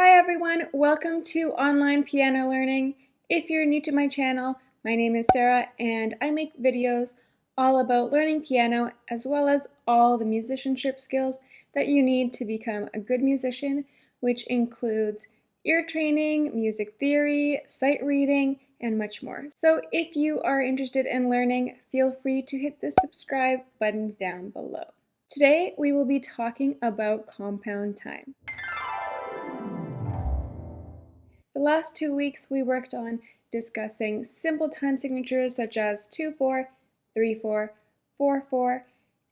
Hi everyone, welcome to online piano learning. If you're new to my channel, my name is Sarah and I make videos all about learning piano as well as all the musicianship skills that you need to become a good musician, which includes ear training, music theory, sight reading, and much more. So if you are interested in learning, feel free to hit the subscribe button down below. Today we will be talking about compound time. The last 2 weeks we worked on discussing simple time signatures such as 2/4, 3/4, 4/4,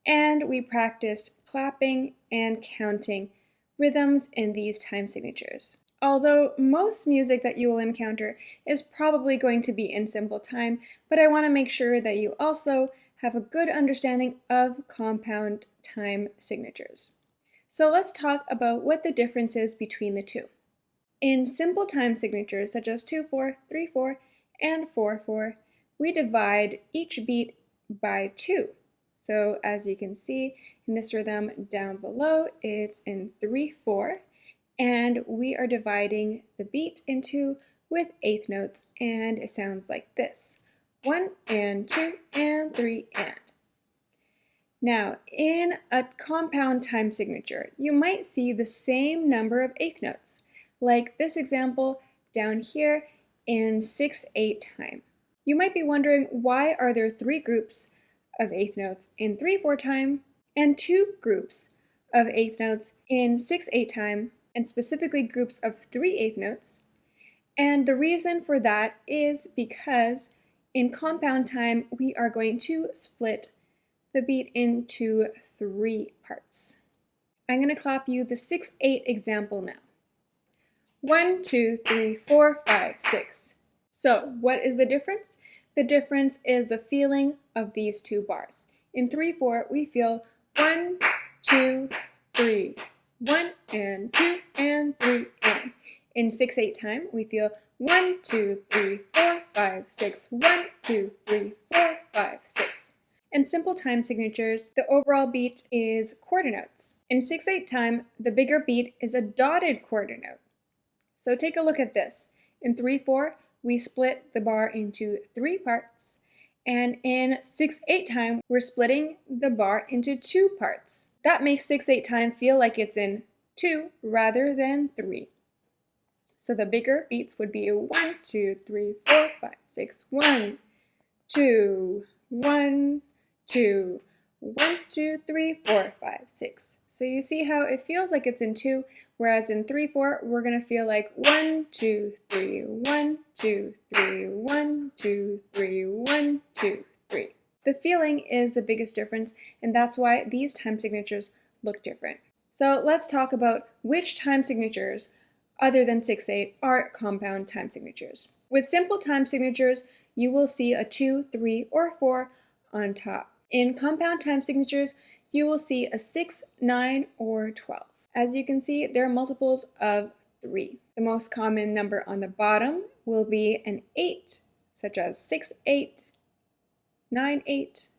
and we practiced clapping and counting rhythms in these time signatures. Although most music that you will encounter is probably going to be in simple time, but I want to make sure that you also have a good understanding of compound time signatures. So let's talk about what the difference is between the two. In simple time signatures such as 2/4, 3/4, and 4/4, we divide each beat by 2. So as you can see in this rhythm down below, it's in 3/4, and we are dividing the beat in 2 with eighth notes, and it sounds like this: 1 and 2 and 3 and. Now, in a compound time signature, you might see the same number of eighth notes, like this example down here in 6/8 time. You might be wondering, why are there 3 groups of eighth notes in 3/4 time and 2 groups of eighth notes in 6/8 time, and specifically groups of 3 eighth notes? And the reason for that is because in compound time we are going to split the beat into 3 parts. I'm going to clap you the 6/8 example now. 1, 2, 3, 4, 5, 6. So what is the difference? The difference is the feeling of these 2 bars. In 3/4 we feel 1, 2, 3, 1 and 2 and 3 and. In 6/8 time we feel 1, 2, 3, 4, 5, 6, 1, 2, 3, 4, 5, 6. In simple time signatures, the overall beat is quarter notes. In 6/8 time, the bigger beat is a dotted quarter note. So take a look at this. In 3/4, we split the bar into 3 parts, and in 6/8 time, we're splitting the bar into 2 parts. That makes 6/8 time feel like it's in 2 rather than 3. So the bigger beats would be 1, 2, 3, 4, 5, 6, 1, 2, 1, 2, 1, 2, 3, 4, 5, 6. So you see how it feels like it's in 2, whereas in 3/4 we're going to feel like 1, 2, 3, 1, 2, 3, 1, 2, 3, 1, 2, 3. The feeling is the biggest difference, and that's why these time signatures look different. So let's talk about which time signatures, other than 6/8, are compound time signatures. With simple time signatures, you will see a 2, 3, or 4 on top. In compound time signatures, you will see a 6, 9, or 12. As you can see, there are multiples of 3. The most common number on the bottom will be an 8, such as 6/8, 9/8,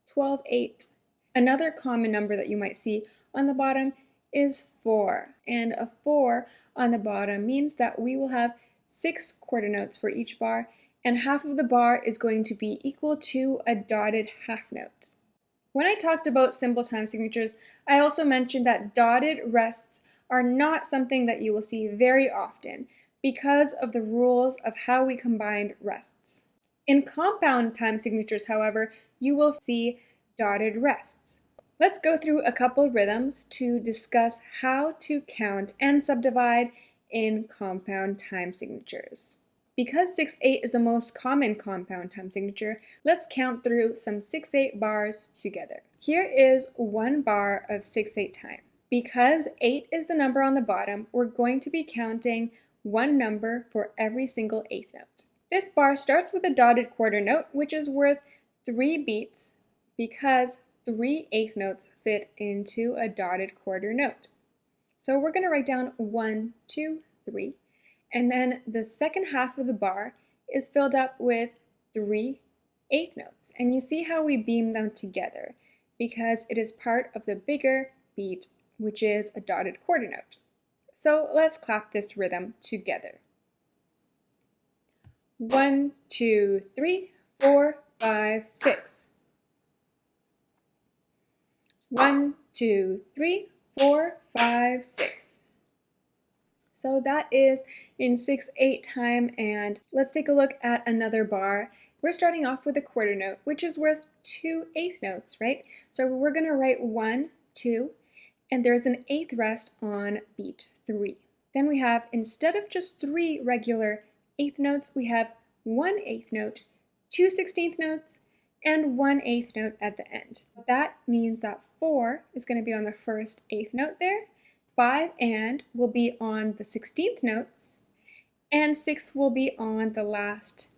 12/8. Another common number that you might see on the bottom is 4, and a 4 on the bottom means that we will have 6 quarter notes for each bar, and half of the bar is going to be equal to a dotted half note. When I talked about simple time signatures, I also mentioned that dotted rests are not something that you will see very often because of the rules of how we combined rests. In compound time signatures, however, you will see dotted rests. Let's go through a couple rhythms to discuss how to count and subdivide in compound time signatures. Because 6/8 is the most common compound time signature, let's count through some 6/8 bars together. Here is 1 bar of 6/8 time. Because 8 is the number on the bottom, we're going to be counting 1 number for every single eighth note. This bar starts with a dotted quarter note, which is worth 3 beats because 3 eighth notes fit into a dotted quarter note. So we're going to write down 1, 2, 3. And then the second half of the bar is filled up with 3 eighth notes. And you see how we beam them together because it is part of the bigger beat, which is a dotted quarter note. So let's clap this rhythm together. 1, 2, 3, 4, 5, 6. 1, 2, 3, 4, 5, 6. So that is in 6/8 time, and let's take a look at another bar. We're starting off with a quarter note, which is worth 2 eighth notes, right? So we're going to write 1, 2, and there's an eighth rest on beat 3. Then we have, instead of just 3 regular eighth notes, we have 1 eighth note, 2 16th notes, and 1 eighth note at the end. That means that 4 is going to be on the first eighth note there, 5 and will be on the 16th notes, and 6 will be on the last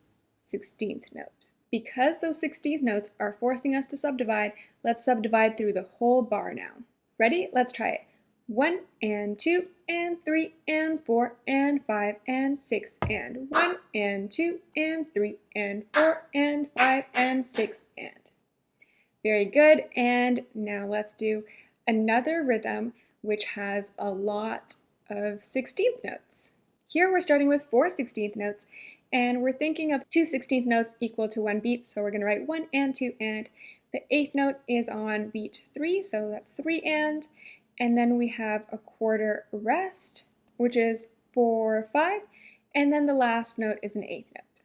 16th note. Because those 16th notes are forcing us to subdivide, let's subdivide through the whole bar now. Ready? Let's try it. 1 and 2 and 3 and 4 and 5 and 6 and 1 and 2 and 3 and 4 and 5 and 6 and. Very good. And now let's do another rhythm which has a lot of 16th notes. Here we're starting with 4 16th notes, and we're thinking of 2 16th notes equal to 1 beat, so we're going to write 1 and 2 and. The eighth note is on beat 3, so that's 3 and then we have a quarter rest, which is 4 5, and then the last note is an eighth note.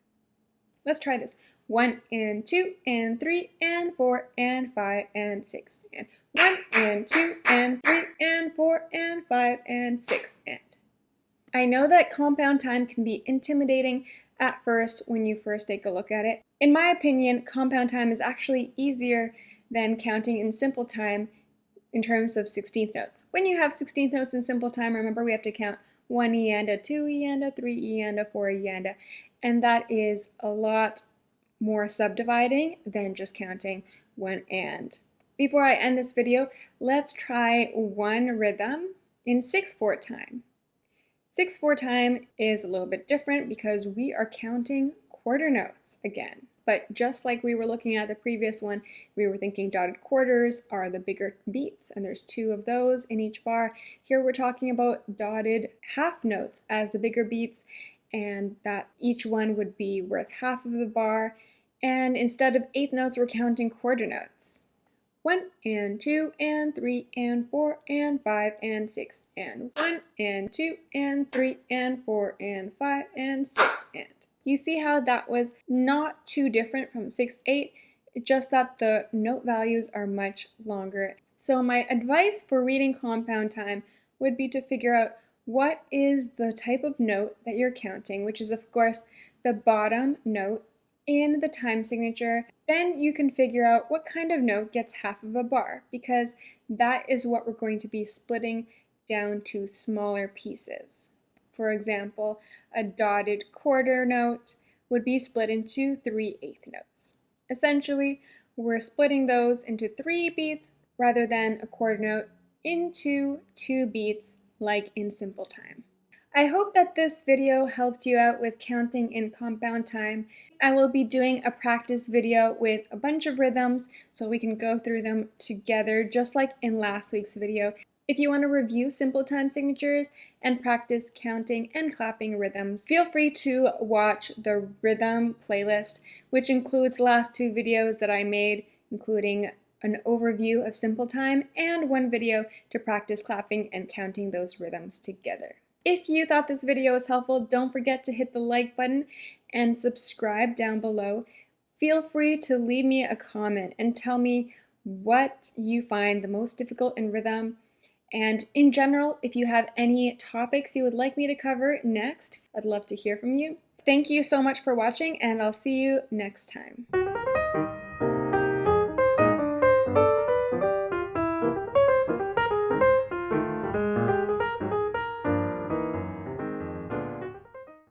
Let's try this. 1 and 2 and 3 and 4 and 5 and 6 and 1 and 2 and 3 and 4 and 5 and 6 and. I know that compound time can be intimidating at first when you first take a look at it. In my opinion, compound time is actually easier than counting in simple time in terms of 16th notes. When you have 16th notes in simple time, remember we have to count 1 eanda, 2 eanda, 3 eanda, 4 eanda, and that is a lot more subdividing than just counting 1 and. Before I end this video, let's try one rhythm in 6/4 time. 6/4 time is a little bit different because we are counting quarter notes again. But just like we were looking at the previous one, we were thinking dotted quarters are the bigger beats, and there's 2 of those in each bar. Here we're talking about dotted half notes as the bigger beats, and that each one would be worth half of the bar. And instead of eighth notes, we're counting quarter notes. 1 and 2 and 3 and 4 and 5 and 6 and 1 and 2 and 3 and 4 and 5 and 6 and. You see how that was not too different from 6/8, just that the note values are much longer. So my advice for reading compound time would be to figure out what is the type of note that you're counting, which is of course the bottom note in the time signature. Then you can figure out what kind of note gets half of a bar, because that is what we're going to be splitting down to smaller pieces. For example, a dotted quarter note would be split into 3 eighth notes. Essentially, we're splitting those into 3 beats rather than a quarter note into 2 beats like in simple time. I hope that this video helped you out with counting in compound time. I will be doing a practice video with a bunch of rhythms so we can go through them together just like in last week's video. If you want to review simple time signatures and practice counting and clapping rhythms, feel free to watch the rhythm playlist, which includes the last 2 videos that I made, including an overview of simple time and one video to practice clapping and counting those rhythms together. If you thought this video was helpful, don't forget to hit the like button and subscribe down below. Feel free to leave me a comment and tell me what you find the most difficult in rhythm. And in general, if you have any topics you would like me to cover next, I'd love to hear from you. Thank you so much for watching, and I'll see you next time.